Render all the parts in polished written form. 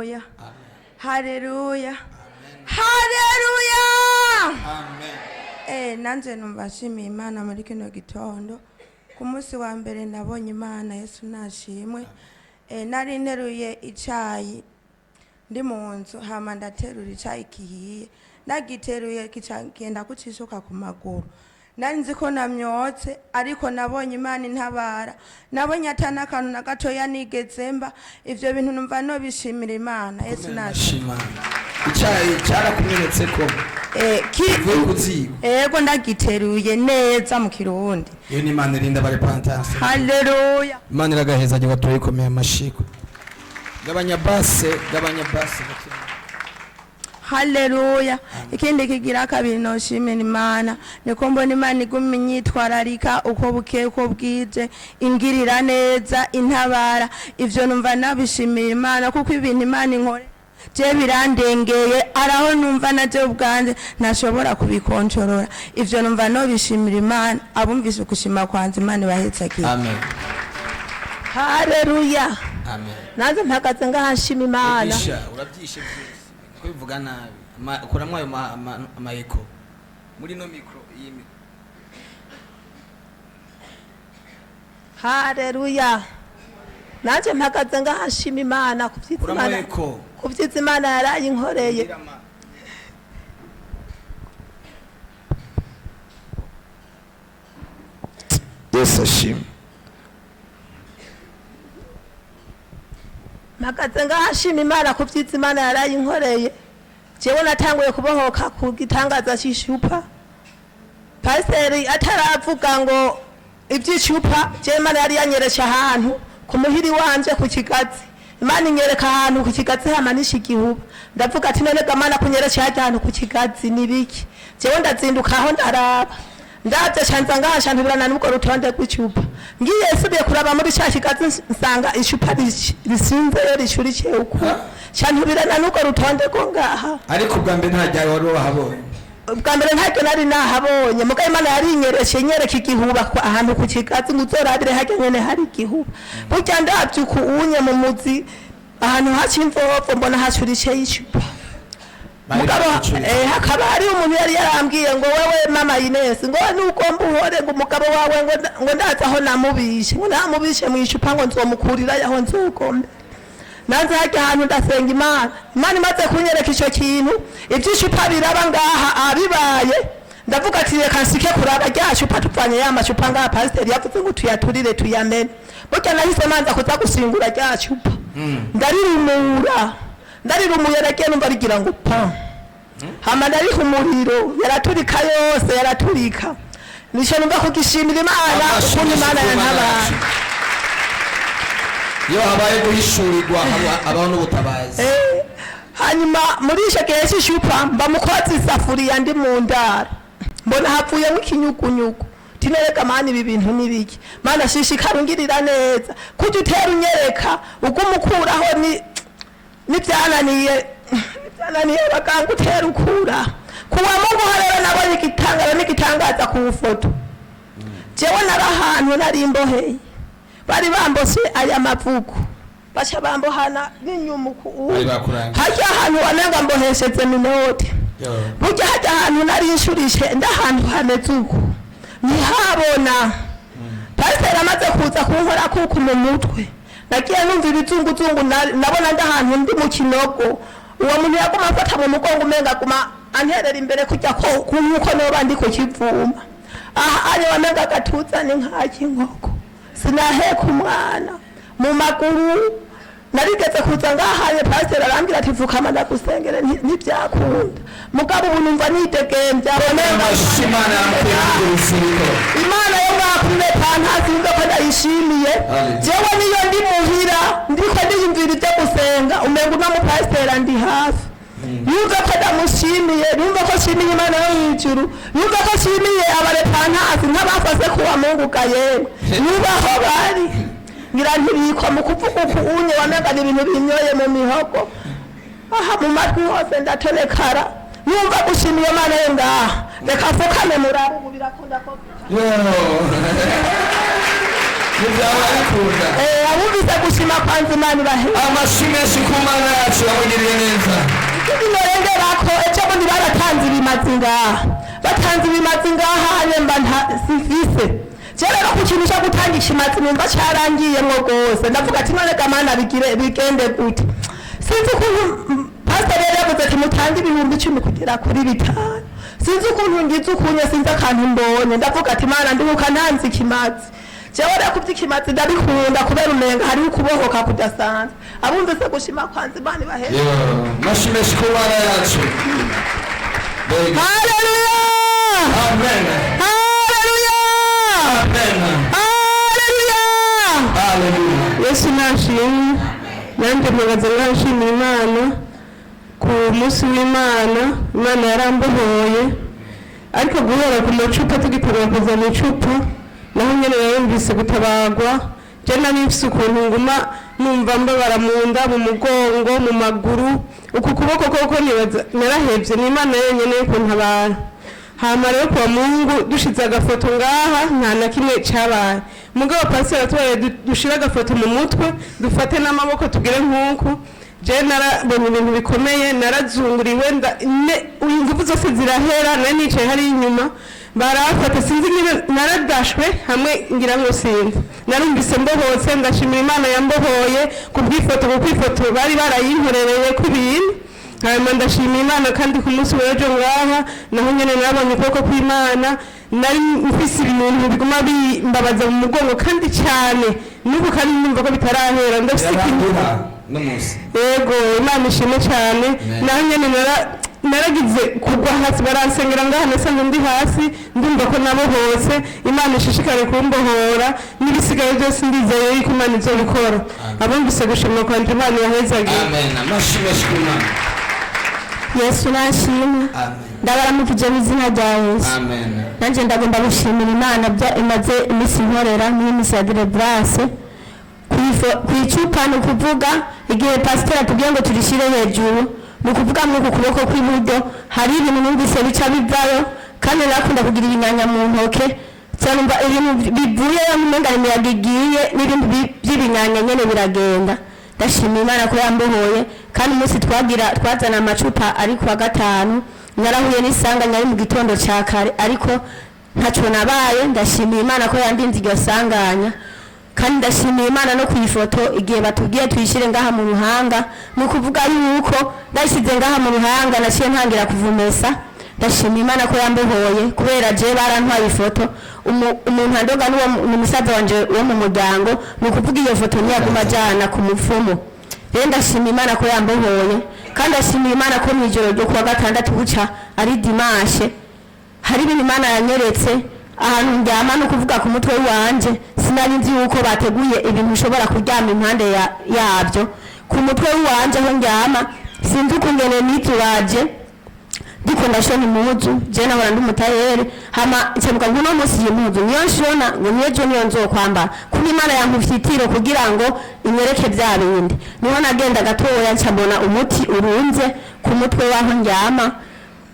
Haleluya. Haleluya. Amen. Nanje numva nshimiye Imana muri kino gitondo. Ku munsi wa mbere nabonye Imana Yesu nashimwe. Nari nteruye icayi ndi mu nzu hama ndaterura icayi kihiye. Nagiteruye kicagenda kucishuka ku maguru. Nari nzi ko namyotse ariko nabonye Imana intabara. Nabonye atana kantu na gatoya nigezemba. Ivyo bintu numva no bishimira Imana Yesu nashimwe. Icayi cyarakumenetse ko Ego ndagiteruye neza mu Kirundi. Iyo ni Imana irinda bari pantasi. Haleluya. Imana iragaheza je batoye komeye amashiko. Gabanya base. Haleluya. Ikindi kigira kabiri no shimira Imana. Niko mbona Imana iguma inyitwararika uko buke uko bwije ingirira neza intabara. Ivyo numva nabishimira Imana kuko ibintu Imana inkore je birandengeye araho numva naje ubwanje nashobora kubikontorora. Ivyo numva no bishimira Imana abumvise kushima kwanze Imana bahetse ki. Amen. Haleluya. Amen. Naze mpagaze ngahashima Imana. Urabyishe byose. Ko bivuga nabi. Kuramwa ayo amayeko. Muri no micro iyi micro. Haleluya. Naje mpagaze ngahashima Imana kuvyitsa Imana yaraye inkoreye. Yesu ashimwe. Mpagaze ngahashima Imana kuvyitsa Imana yaraye inkoreye. Jewe natanguye kubohoka ku gitangaza cy'ishupa. Pasiteri ataravuga ngo ivy'icupa je Imana yari yanyereje ahantu ku muhiri wanje ku kigazi. Imana inyereka ahantu ku kigazi hamanisha igihuba. Ndavuga ati none gamana kunyereje ahantu ku kigazi nibiki. Jewe ndazinduka aho ndaraba. Ndavye canza ngahashantubirana n'ubwo rutonde rw'icupa. Ngiye subiye kuraba muri cya kigazi nsanga icupa risinze yo rishurikiye uko. Cantubirana n'ubwo rutonde ko ngaha. Ariko bwa mbere ntajya wari wahabonye. Bwa mbere ntajya nari nahabonye. Muga Imana yari inyereje nyereka igihuba ahantu ku kigazi nguzorabire hajya nyene hari igihuba. Burya ndavye ku unye mu muzi ahantu hacimvovo mbona hashurikiye icupa. Mugabo hakaba hari umuntu yari yarambwiye ngo wewe mama Ines ngo nuko mbuhore ngo umugabo wawe ngo ndaza aho namubishe ngo namubishe mu icupa ngo nzomukurira yaho nzugombe. Nanze hajya ahantu ndasenga Imana imaze kunyereka ico kintu ivy'icupa biraba ngaha abibaye ndavuga ati reka nsike kuraba rya cupa tupfanye ya macupa ngaha pasiteri yavuze ngo tuyaturire tuyamene. Burya nahise manza kuza gusingura rya cupa ndarirumuye nagiye numva rigira ngo pa hama ndariha umuriro yaraturika yose yaraturika. Nico numva kugishimira Imana ukuntu Imana yantabara. Yo habaye guhishurirwa abantu ubutabazi. Hanyuma muri ico gihe cy'ishupa mba mukozi isafuriya ndi mu ndara mbona hapfuye nk'ikinyugunyugu. Tinereka Mana ibi bintu nibiki. Mana shishikara ungirira neza kujya utera unyereka ugumukuraho nibyananiye bakanga utera ukura kuwa Mungu harero nabonye igitangaro n'igitangaza ku foto. Jewe narahantu nari imboheye bari bambose aya mavuko bacha bambohana n'inyuma ku hajya ahantu wananga mbohesheze minote. Burya hajya ahantu nari inshurishe ndahantu hameze uko ntihabona. Pasiteri amaze kuza kunkora kuko mu mutwe nagiye numva ibizunguzungu nabona ndahantu ndi mu kinogo. Uwo muntu yaguma afata mu mugongo umenga guma anterera imbere kujya ko nkuko noba ndi ku kivuma. Aha ari wamenga gatuza ni nkaki nkoko sinaheka umwana mu maguru. Narigeze kuza ngahaye pasiteri arambwira ati vukama ndagusengere ntibyakunda. Mugabo ubu numva nidegemvya Imana yo ngakumwe pantasi ngo ko ndayishimiye. Jewe niyo ndi muhira ndiko ndiyumvira ibyo gusenga umenga no mu pasiteri ndi hafi. Yumva ko ndamushimiye yumva ko shimiye Imana yo mw'ijuru yumva ko shimiye abare pantasi nk'abafase kuwa Mungu gaye yumva ho bari ngira ntibiko mu kuvuga ku unye wamenga ibintu binyoye mu mihogo. Aha mu matwi hose ndatonekara yumva gushimiye Imana yo ngaha reka fukane murabu birakunda ko Mubyawe arikunda. Abumvise gushima kwanza Imana ibaheze. Amashyi menshi ku Mana yacu yamugiriye neza. Ikindi norengerako ejo bundi baratanze ibimazi ngaha. Batanze ibimazi ngaha hanyuma sifise. Rero ku kintu cyo gutanga ikimazi numva cyarangiyemwo rwose. Ndavuga ati none Mana bigende gute. Sinzi ukuntu pastor yavuze ati mutange 10,000 kugera kuri 5. Sinzi ukuntu ngize ukunye sinzi akantu mbonye. Ndavuga ati Mana ndibuka ntanze ikimazi. Jewe rero kubyikimazi ndabikunda kubera umenga hari ukubohoka kudasanzwe. Abumvise gushima kwanza Imana ibaheze. Mashimeshi ku Mana yacu. Haleluya! Amen. Haleluya! Amen. Haleluya! Haleluya. Yesu nashimwe. Nanje mpagaze ngashimira Imana ku munsi w'Imana. Imana yarambohoye. Ariko guhera ku macupa tugitegura kuza mu icupa naho nyene yumvise gutabagwa. Je nifise ukuntu nguma numva mbabara mu nda, mu mugongo, mu maguru. Uku kuboko koko nibaza narahevye ni Imana yenyene kuntabara. Hama rero kwa Mungu dushize agafoto ngaha nta na kimwe cabaye. Mugabo pastor atwaye dushira agafoto mu mutwe dufate n'amaboko tugire nkuko. Je narabonye ibintu bikomeye narazunguriwe ingufu zose zirahera nanicaye hari inyuma barafata sinzi niba naradashwe hamwe ngira ngo sinzi narumvise mbohotse ndashimira Imana yambohoye ku bw'ifoto kuko ifoto bari barayinkorereye ku bintu hanyuma ndashimira Imana kandi ku munsi w'ejo ngaha naho nyene nabonye ukuboko kw'Imana nari mfise ibintu biguma bimbabaza mu mugongo kandi cyane n'ubu kandi numva ko bitarahera ndafise yego Imana ishimwe cyane naho nyene naragize kugwa hasi baransengera ngaha nasanze ndi hasi ndumva ko nabo hose Imana ishishikare kumbohora n'ibisigaye byose ndizeye yuko Imana izobikora abumvise gushima kwanje Imana yahezage. Amen. Amashimwe shimana. Yesu nashimwe. Ndabaramukije mu izina rya Yesu. Amen. Nanje ndagomba gushimira Imana imaze imisi nkorera n'imisi ya Deliverance kwicupa no kuvuga igihe pastor atubwiye ngo turishire hejuru no kuvuga mu kuboko kw'iburyo hari ibintu numvise bica bivayo kandi nakunda kugira ibinyanya mu ntoke cyangwa ibintu bivuye y'umenga imiyagigiye n'ibintu by'ibinyanya nyene biragenda. Ndashimira Imana ko yambohoye kandi umunsi twazana amacupa ari kwa gatanu narahuye n'isanga nyari mu gitondo cya kare ariko ntaco nabaye. Ndashimira Imana ko yandinze iryo sanganya kandi ndashimira Imana no kwifoto igihe batubwiye tuyishire ngaha mu ruhanga no kuvuga yuko ndashize ngaha mu ruhanga naciye ntangira kuvumesa. Ndashimira Imana ko yambohoye kubera je barantwaye ifoto umuntu andoga ni musaza wanje wo mu muryango no kuvuga iyo foto ntiyaguma jana ku mupfumu. Rero ndashimira Imana ko yambohoye kandi ndashimira Imana ko mwijoro ryo kuwa gatandatu buca ari dimanche hari ibintu Imana yanyeretse ahantu njyama no kuvuga ku mutwe wanje sinari nzi yuko bateguye ibintu ushobora kuryama impande yabyo ku mutwe wanje aho njyama sinzi ukungene nituraje ndiko ndashona impuzu je nahora ndi mutayeri hama icyamuka ngo no munsi y'impuzu niyo nshona ngo niyo niyo nzokwambara kuko Imana yankufitiro kugira ngo inyereke bya bindi niho nagenda gatoya ncabona umuti urunze ku mutwe waho njyama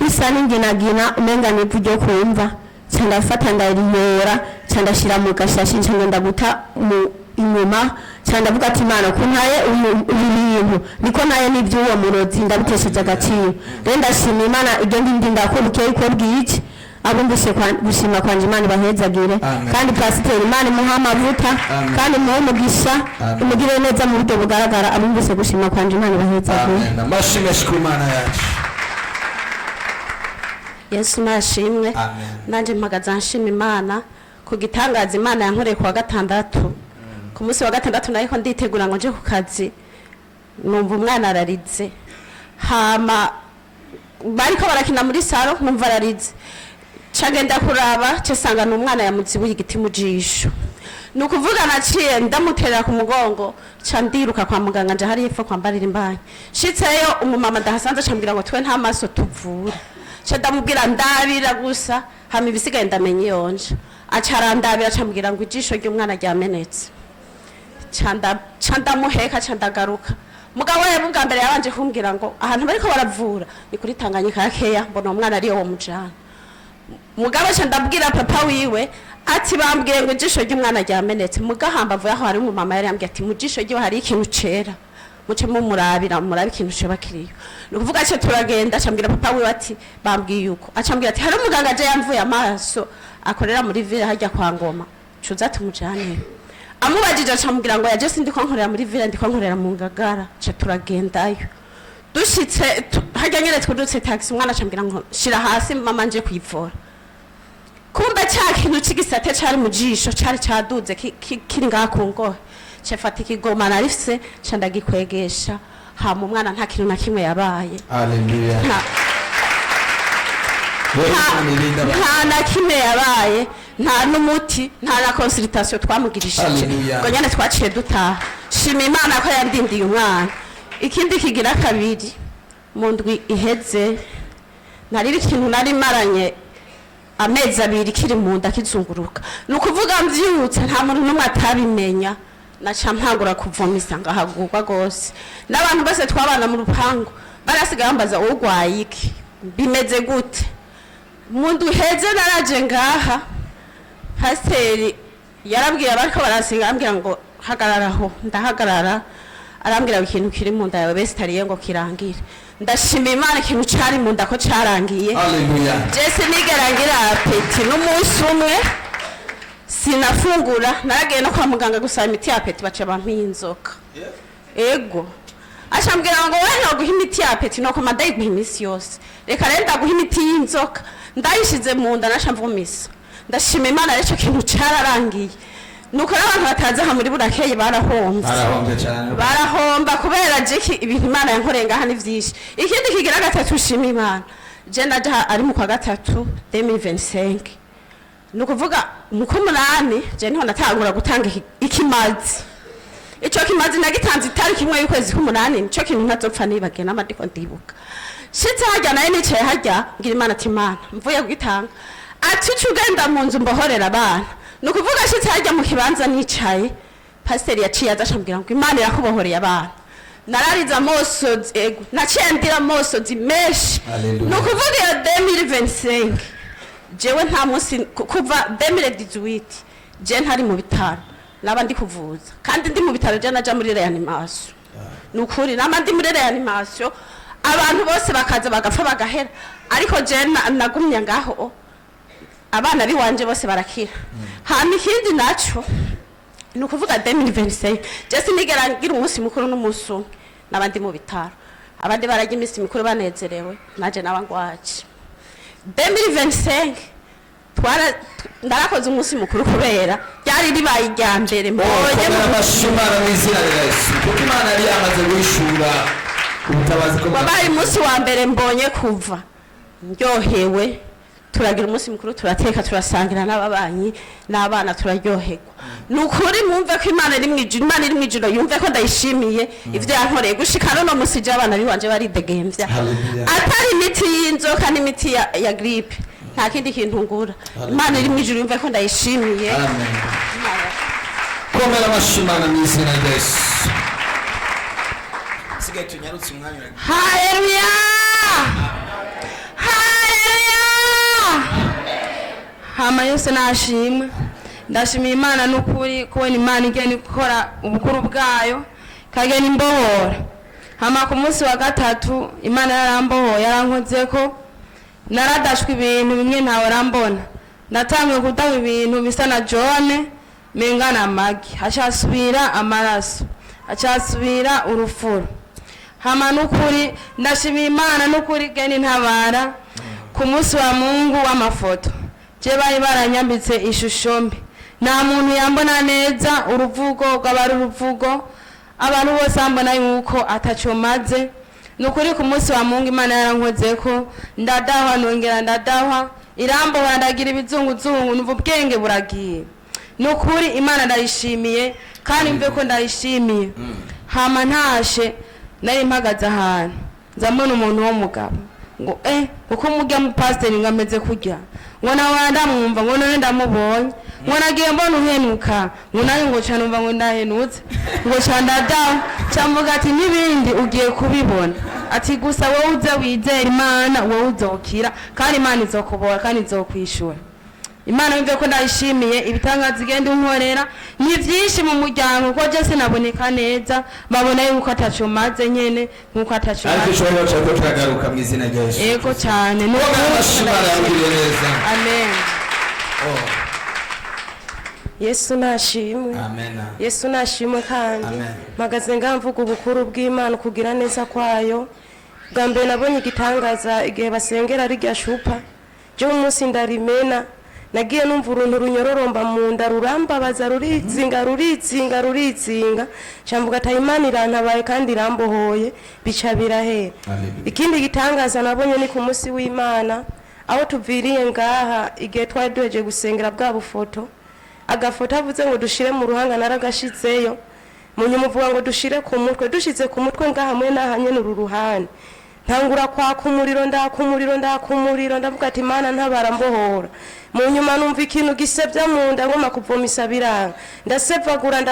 bisa n'inginagina umenga n'ivu ryo kumva cyangwa fata ndariyora cyangwa shira mu gashashi cyangwa ndaguta mu inyuma cyangwa ndavuga ati Imana ko ntaye ibintu niko naye n'ibyuwo murozi ndabitesheje agaciro. Rero ndashimira Imana ibyo ndindi ndakubwiye ko bwiki abumvise gushima kwanje Imana bahezagire kandi pastor Imana muha amavuta kandi muhe umugisha umugire neza mu buryo bugaragara abumvise gushima kwanje Imana bahezagire. Amen. Amashimwe ku Mana yacu. Yesu nashimwe. Nanje mpagaza nshima Imana ku gitangaza Imana yankoreye kwa gatandatu. Ku munsi wa gatandatu nariko nditegura ngo nje ku kazi numva umwana ararize hama bariko barakina muri saro numva ararize cagenda kuraba cesanga n'umwana yamuzibuye igiti mu jisho nukuvuga naciye ndamutera ku mugongo ca ndiruka kwa muganga nje hari ipfa kwambarira imbanyi shitseyo umumama ndahasanze cambwira ngo twe nta maso tuvura ca ndamubwira ndabira gusa hama ibisigaye ndamenye yonje acarandabira cambwira ngo ijisho ry'umwana ryamenetse chanda muheka chanda garuka mugabo we bwa mbere yabanje kumbwira ngo ahantu bariko baravura ni kuri Tanganyika yakeya mbona umwana ari wo mujana mugabo cha ndabwira papa wiwe ati bambwiye ngo ijisho ry'umwana ryamenetse mugahamba avuye aho hari umumama yari yambwiye ati mu jisho ryo hari ikintu cera muce mu murabi ikintu ceba kiriyo nukuvuga cyo turagenda acambwira papa wiwe ati bambwiye yuko acambwira ati hari umuganga je yamvuye amaso akorera muri ville hajya kwa Ngoma cuza tumujane amubajije acambwira ngo yaje sindi ko nkorera muri ville ndiko nkorera mu Ngagara cyo turagendayo dushitse hajya nyere twudutse taxi umwana acambwira ngo shira hasi mama nje kwivura kumbe cya kintu cigisate cari mu jisho cari caduze kiri ngaha ku ngohe cefata ikigoma narifise candagikwegesha hama umwana nta kintu na kimwe yabaye. Haleluya. Nta na kimwe yabaye nta n'umuti nta na consultation twamugirishije ngo nyane twaciye dutaha shima Imana ko yandindiye umwana. Ikindi kigira kabiri mu ndwi iheze nariri ikintu nari maranye amezi abiri kiri mu nda kizunguruka nukuvuga mvyutse nta muntu numwe atabimenya naca mpangura kuvomisa ngahagurwa gose n'abantu bose twabana mu rupango barasigaye bambaza urwaye iki bimeze gute mu ndwi iheze naraje ngaha pasiteri yarabwiye abariko barasenga ambwira ngo hagararaho ndahagarara arambwira ikintu kiri mu nda yawe bese tariye ngo kirangire ndashima Imana ikintu cari mu nda ko carangiye. Haleluya. Jese nigerangira apeti n'umunsi umwe sinafungura naragiye no kwa muganga gusaba imiti ya apeti baca bampinzoka ego ashambwira ngo wewe no guha imiti ya apeti no komanda y'imisi yose reka renda guha imiti y'inzoka ndayishize mu nda nashamvumisa ndashima Imana rero kintu cararangiye nuko abantu bataza ha muri burakeye barahomba cyane barahomba kubera jiki ibintu Imana yankorenga hani vyinshi. Ikindi kigira gatatu shima Imana je ndaje ari mu kwa gatatu 2025 nukuvuga mu kumunani je niho natangura gutanga ikimazi ico kimazi nagitanze itariki imwe y'ukwezi k'umunani nico kintu ntazopfa nibage n'amadiko ndibuka shitse hajya naye nicaye hajya ngira Imana ati Imana mvuye kugitanga ati cugenda mu nzu mbohorera abana nukuvuga shitse hajya mu kibanza nicaye pasiteri yaciye azashambwira ngo Imana yakubohoreye abana narariza mosozi ego naciye ndira mosozi meshi nukuvuga ya 2025 jewe nta munsi kuva 2018 je ntari mu bitaro naba ndi kuvuza kandi ndi mu bitaro je naja muri reanimation nukuri nama ndi muri reanimation abantu bose bakaza bagapfa bagahera ariko je nagumye ngaho abana biwanje bose barakira. Hama ikindi naco nukuvuga 2025 je sinigerangira umunsi mukuru n'umunsi nabandi mu bitaro abandi barajya imisi mikuru banezerewe naje nabangwaje 2025 ndarakoze umunsi mukuru kubera ryari ribaye irya mbere mbonye mu bashimara mwizina rya Yesu kuko Imana yari yamaze gushura ubutabazi ko babaye umunsi wa mbere mbonye kuva ndyohewe turagira umunsi mukuru turateka turasangira n'ababanyi n'abana turaryoherwa nukuri mwumve ko Imana iri mu ijuru yumve ko ndayishimiye ivyo yankoreye gushika no musije abana biwanje baridegemvya atari imiti y'inzoka n'imiti ya grippe nta kindi kintu ngura Imana iri mu ijuru yumve ko ndayishimiye. Amen. Komera amashimana mu izina rya Yesu. Sigaye tunyarutse umwanya. Haleluya. Hama yose nashimwe ndashimiye Imana n'ukuri kubona Imana igenda ikora ubukuru bwayo kagena imbohora. Hama ku munsi wa gatatu Imana yarambohoye yarankoze ko naradashwe ibintu bimwe ntawe rambona natamwe kudaba ibintu bisa na John mengana amagi hashasubira amaraso hashasubira urufuro. Hama n'ukuri ndashimiye Imana n'ukuri geni ntabara ku munsi wa Mungu w'amafoto je bari baranyambitse ishusho mbi nta muntu yambona neza uruvugo rw'abari uruvugo abantu bose ambona yuko ataco maze nukuri ku munsi wa Mungu Imana yarankoze ko ndadahwa nongera ndadahwa irambohora ndagira ibizunguzungu numva ubwenge buragiye nukuri Imana ndayishimiye kandi mve ko ndayishimiye. Hama ntashe nari mpagaze ahantu nzamubona umuntu w'umugabo ngo uko mujya mu pasiteri ngameze kurya ngo nawe ndamwumva ngo none ndamubonye ngo nagiye mbona uhenuka ngo nawe ngo cyane umva ngo ndahenutse ngo cyandadaho cyamvuga ati n'ibindi ugiye kubibona ati gusa wowe uze wizera Imana wowe uzokira kandi Imana izokubora kandi izokwishura. Imana yumve ko ndayishimiye ibitangaza igenda unkorera ni byinshi mu muryango ko je sinaboneka neza babona yuko ataco maze nyene nkuko ataco ariko ishobora cyako turagaruka mu izina rya Yesu. Yego cyane no bashimara yabwiye neza. Amen. Yesu nashimwe. Amen. Yesu nashimwe kandi Amen. magaze ngamvuga ubukuru bw'Imana kugira neza kwayo. Gambe nabonye igitangaza igihe basengera ari gashupa je umunsi ndarimena nagiye numva uruntu runyororomba mu nda rurambabaza ruritsinga cyamvuga ati Imana irantabaye kandi irambohoye bica birahera. Ikindi gitangaza nabonye ni ku munsi w'Imana aho tuviriye ngaha igihe twari duheje gusengera bwa bufoto agafoto avuze ngo dushire mu ruhanga naragashitseyo munyuma uvuga ngo dushire ku mutwe dushize ku mutwe ngaha mwe nahanye n'ururuhane ntangura kwaka umuriro ndavuga ati Imana ntabara mbohora munyuma numva ikintu gisebya mu nda ngoma kuvomisa biranga ndasevagura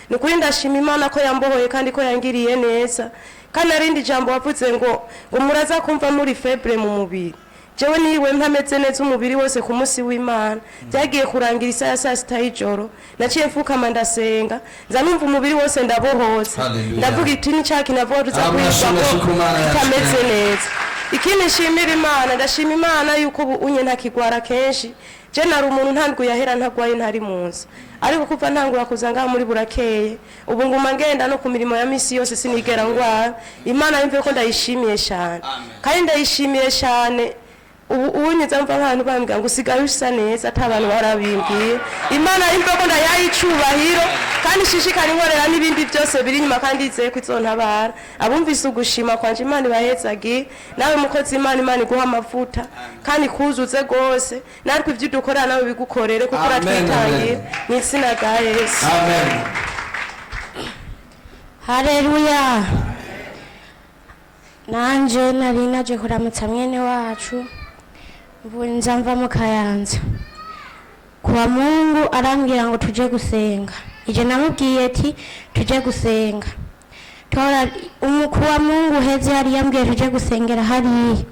nukuri ndashima Imana ko yambohoye kandi ko yangiriye neza kandi arindi jambo wavuze ngo muraza kumva muri febre mu mubiri jewe niwe ntameze neza umubiri wose ku munsi w'Imana byagiye kurangira isa ya saa sita y'ijoro naciye mfukama ndasenga nza numva umubiri wose ndabohotse ndavuga iti ni caki navuga tuza kwishwa ko tameze neza. Ikindi nshimira Imana ndashima Imana yuko unye ntakigwara kenshi je nari umuntu ntandwi yahera ntagwaye ntari munsi ariko kuva ntangura kuzanga muri burakeye ubu nguma ngenda no ku mirimo ya misi yose sinigera ngwara. Imana yumve ko ndayishimiye cyane kandi ndayishimiye cyane ubunyeza mva abantu bambwira ngo usigaye usa neza atabantu barabimbwiye. Imana yumve ko ndayicubahiro kandi shishikari nkorera n'ibindi byose biri nyuma kandi izeye ko izontabara abumvise ugushima kwanje Imana ibahezagi nawe mukozi Imana iguha amavuta kandi kuzuze gose natwe ivyo dukora nawe bigukorere kuko uratwitangira ni izina rya Yesu. Amen. Haleluya. Nanje nari naje kuramutsa mwene wacu mvunza mva mu Kayanza kwa Mungu arambwira ngo tuje gusenga ije namubwiye ati tuje gusenga tora umukuwa Mungu heze yari yambwiye tuje gusengera hari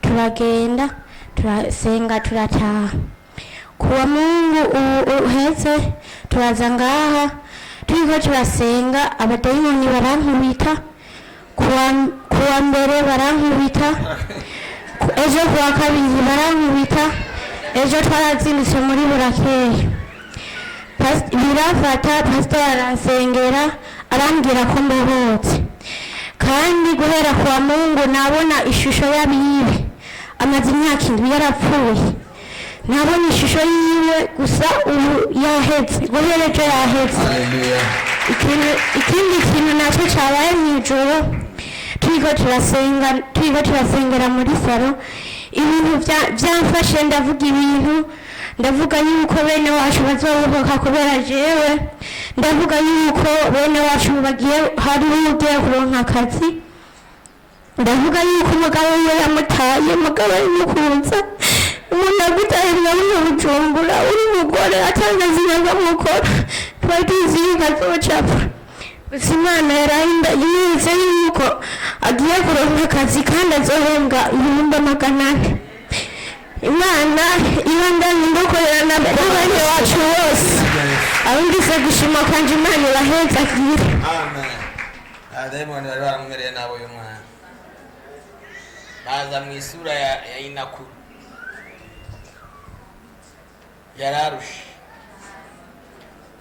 turagenda turasenga turataha kuwa Mungu uheze turaza ngaha turiko turasenga abadayimoni barankubita kuwa mbere barankubita ejo kuwa kabiri barankubita ejo twarazindutse muri burakeye birafata pastor aransengera arambwira ko mbohotse kandi guhera kuwa Mungu nabona ishusho y'abibe amaze imyaka indwi yarapfuye nabona ishusho yiwe gusa ubu yahetse guhera ejo yahetse. Ikindi kintu nacyo cyabaye mw'ijoro turiko turasengera muri salo ibintu byamfashe ndavuga yuko bene wacu bazobohoka kubera jewe ndavuga yuko bene wacu bagiye hari ugiye kuronka akazi ndavuga yuko umugabo we yamutaye umugabo yimukunza umuntu agutaye mu Bujumbura uri mugore atangaza inyangamukora twari tuzi yuko azocapfa gusa Imana yarahinda yize yuko agiye kuronka akazi kandi azohembwa 800. Imana ibandanye ndokorera n'abana wacu bose abumvise gushima kwanje Imana ibaheza kire. Amen. Ademoni bari baramumereye nabo uyu mwana baza mu isura ya inakuru yararusha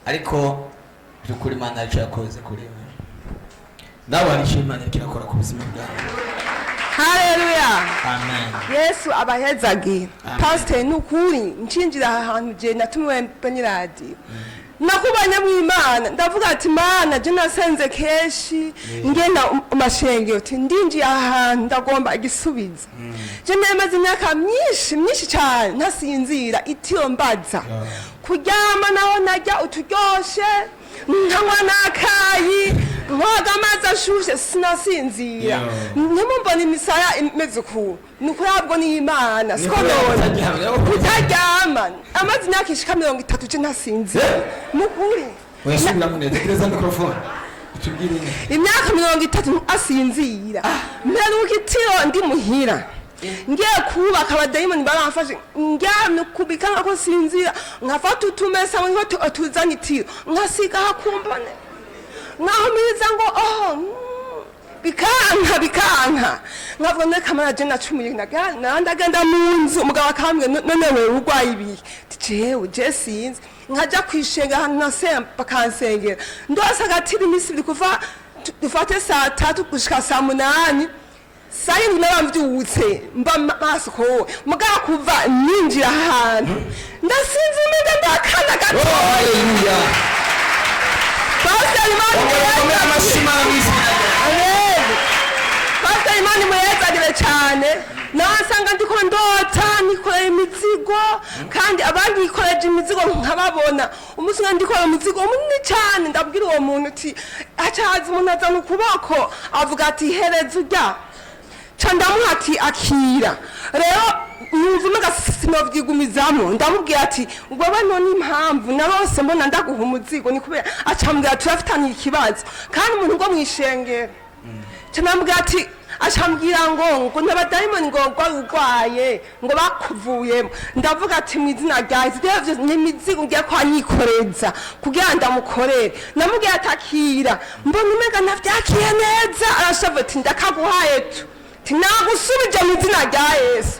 ariko byukuri Imana yacu yakoze kuri we nawe arishima Imana ikirakora ku buzima bwawe. Haleluya. Amen. Yesu abahezagira. Pastor nukuri nchinjira ahantu je natumiwe peniradi. Nakubanye mu Imana ndavuga ati Mana je nasenze keshi ngenda amashengero ati ndinji ahantu ndagomba igisubizo. Je nemaze imyaka myinshi cyane ntasinzira itiyo mbaza. Kuryama naho najya uturyoshe nkanywa nakayi nkoga amazi ashushe sinasinzira ntimumbona imisaya imeze ukuntu ni ukurabwo n'imana siko none kutaryama amazi imyaka ishika 30 je ntasinzira mukuri wesubira munezereza mikrofone tubwire imyaka 30 asinzira mperuka itiro ndi muhira ngiye kubaka abadayimoni baramfashe ngyamye kubika nkako sinzira nkafata utumesa ngo tuzanye itiro nkasiga hakumbane nkahumiriza ngo bikanka nkavuga ne kamera je nacumuye ndagenda mu nzu umugabo akambwe none we urwaye ibihe jewe je sinzi nkaja kwishenga ahantu nasemba bakansengera ndose agatira imisi biri kuva dufate saa 3 gushika saa 8 sayi mbyutse mba maso ko mugabo kuva ninjira ahantu ndasinzi mende ndakana gato haleluya Pastor Imani mwezagire cyane nasanga ndiko ndota nikora imizigo kandi abandi ikoreje imizigo nkababona umunsi ndikora umuzigo munini cyane ndabwira uwo muntu uti acaza umuntu azana ukuboko avuga ati hereza ujya candamuha ati akira rero numva sinovigumizamo ndamubwira ati ubwo none impamvu narose mbona ndaguha umuzigo ni kubera acambwira turafitanye ikibazo kandi umuntu ngo mwishengera canambwira ati acambwira ngo n'abadayimoni ngo urwaye ngo bakuvuyemo ndavuga ati mu izina rya Yesu n'imizigo ngiye kwanyikoreza kugira ndamukorere namubwira ati akira mbona umega navyakiye neza arashavuga ati ndakaguhaye tu tinagusubije mu izina rya Yesu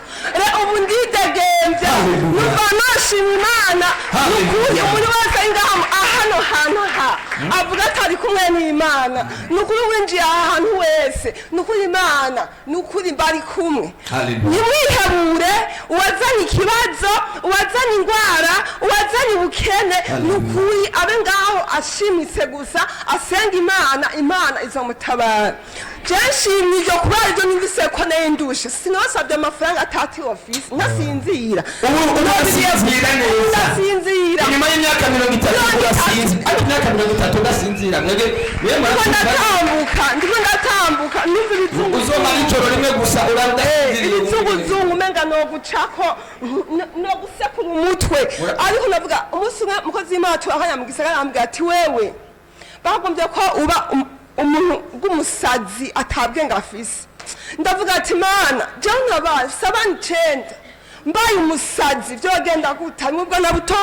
ubu ndidegemvye numva nashima Imana nukuri umuntu wese ngaho ahano hantu avuga atari kumwe n'Imana nukuri winjiye ahantu wese nukuri Imana nukuri bari kumwe nimwihebure uwazanye ikibazo uwazanye indwara uwazanye ubukene nukuri abe ngaho ashimitse gusa asenga Imana izomutabara jenshimye iryo kuba iryo nimvise ko nendushe sinosabye amafaranga atati office nasinzira ubu nasinzira neza nasinzira nyuma y'imyaka 30 urasinzira ariko imyaka 30 udasinzira mwege ndiko ndatambuka numva ibizungu uzomara ijoro rimwe gusa urandasinziriye ibizungu menga no gucako no gusekura umutwe ariko navuga umunsi umwe mukozi w'Imana akanya mu gisagara ambwira ati wewe bagombye ko uba umuntu bw'umusazi atabwe ngafise ndavuga ati Mana jana ba 7 mbaye umusazi byogenda gute nubwo na buto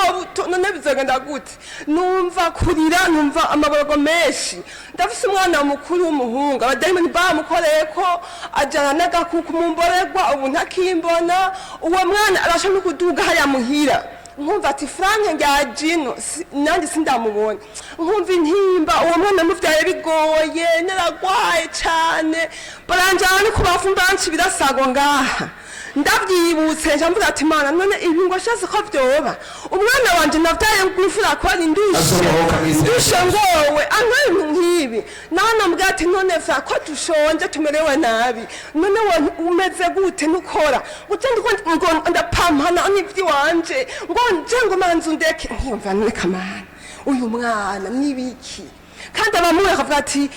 none bizogenda gute numva kurira numva amaborogo menshi ndafise umwana mukuru w'umuhungu abadayimoni bamukoreye ko ajana n'agakuku mu mborerwa ubu ntakimbona uwo mwana arashaka kuduga haya muhira nkumva ati Frank ngajino nanjye sindamubona nkumva intimba uwo mwana muvyaye bigoye naragwaye cyane baranjana ku bafumbanci birasago ngaha ndavyibutse njamvuga ati Mana none ibi ngo shase ko vyoba umwana wanje navyaye ngufura ko ari ndushe ngowe ankaye nkibi nana mbwa ati none fa ko tushonje tumerewe nabi none umeze gute nukora utendiko ngo ndapampana n'ivyi wanje ngo nje ngo manzu ndeke nkiyumva none kamana uyu mwana nibiki kandi abamuye akavuga ati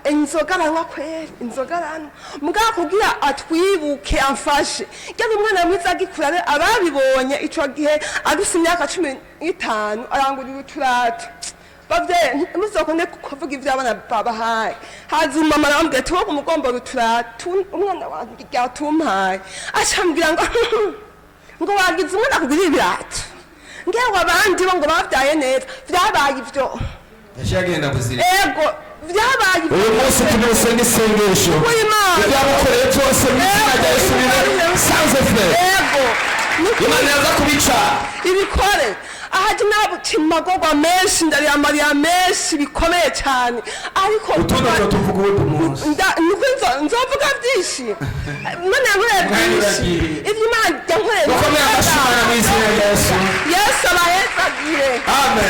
inzoga aranywa kweri inzoga aranywa mugabo kugira atwibuke amfashe kandi umwana mwiza agikura ababibonye ico gihe agise imyaka 15 arangurira uturato bavye muzokonde kuvuga ivy'abana babahaye haza umama arambwira ati wo kumugomba uturato umwana wanjye ryatumpaye acambwira ngo wagize umwana kugira ibirato ngewe abandi bo ngo bavyaye neza vyabaye ivyo yashagenda kuzira ego vyabaye uyu munsi tumusenge isengesho byamukoreye byose mu izina rya Yesu sanze frere ego Imana yaza kubica ibikore ahaje nabukimagogwa menshi ndariya menshi bikomeye cyane ariko utundo tuvuga ubu munsi nzovuga byinshi Mana nkore byinshi ivyo Imana